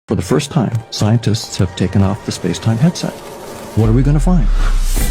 For the first time, scientists have taken off the space-time headset. What are we going to find?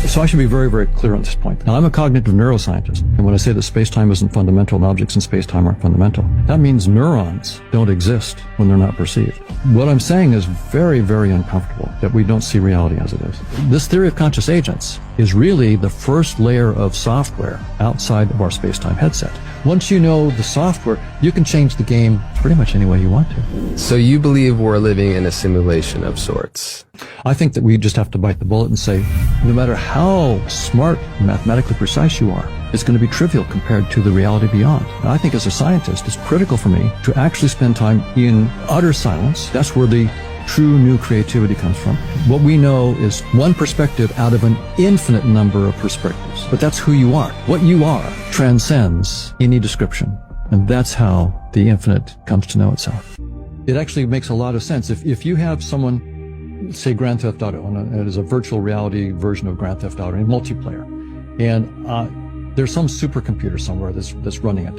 So I should be very, very clear on this point. Now, I'm a cognitive neuroscientist, and when I say that space-time isn't fundamental and objects in space-time aren't fundamental, that means neurons don't exist when they're not perceived. What I'm saying is very, very uncomfortable, that we don't see reality as it is. This theory of conscious agents is really the first layer of software outside of our space-time headset. Once you know the software, you can change the game pretty much any way you want to. So you believe we're living in a simulation of sorts? I think that we just have to bite the bullet and say, no matter how smart and mathematically precise you are, it's going to be trivial compared to the reality beyond. And I think as a scientist, it's critical for me to actually spend time in utter silence. That's where the true new creativity comes from. What we know is one perspective out of an infinite number of perspectives. But that's who you are. What you are transcends any description. And that's how the infinite comes to know itself. It actually makes a lot of sense. If you have someone, say Grand Theft Auto, and it is a virtual reality version of Grand Theft Auto in multiplayer, and there's some supercomputer somewhere that's running it,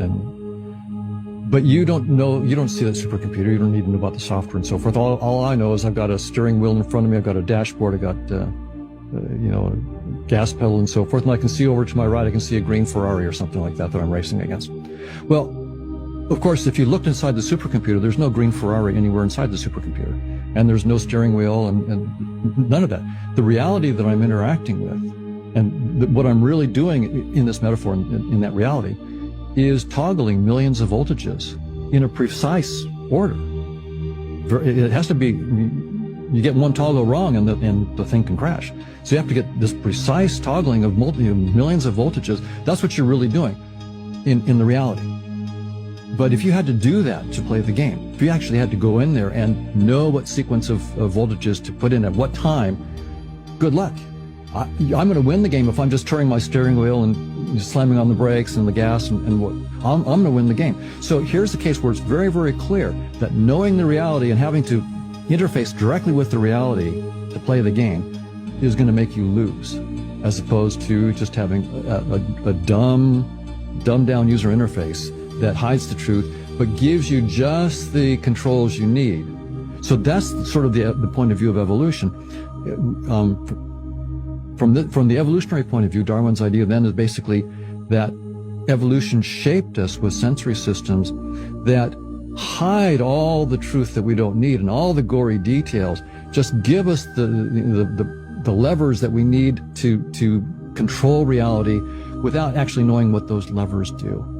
but you don't know, you don't see that supercomputer, you don't need to know about the software and so forth. All I know is I've got a steering wheel in front of me, I've got a dashboard, I've got a gas pedal and so forth, and I can see over to my right, I can see a green Ferrari or something like that I'm racing against. Well, of course, if you looked inside the supercomputer, there's no green Ferrari anywhere inside the supercomputer, and there's no steering wheel and none of that. The reality that I'm interacting with, and what I'm really doing in this metaphor, in that reality, is toggling millions of voltages in a precise order. It has to be, you get one toggle wrong and the thing can crash. So you have to get this precise toggling of millions of voltages. That's what you're really doing in the reality. But if you had to do that to play the game, if you actually had to go in there and know what sequence of voltages to put in at what time, good luck. I'm going to win the game if I'm just turning my steering wheel and slamming on the brakes and the gas and what. I'm going to win the game. So here's the case where it's very, very clear that knowing the reality and having to interface directly with the reality to play the game is going to make you lose, as opposed to just having a dumbed down user interface that hides the truth but gives you just the controls you need. So that's sort of the point of view of evolution. From the evolutionary point of view, Darwin's idea then is basically that evolution shaped us with sensory systems that hide all the truth that we don't need and all the gory details. Just give us the levers that we need to control reality without actually knowing what those levers do.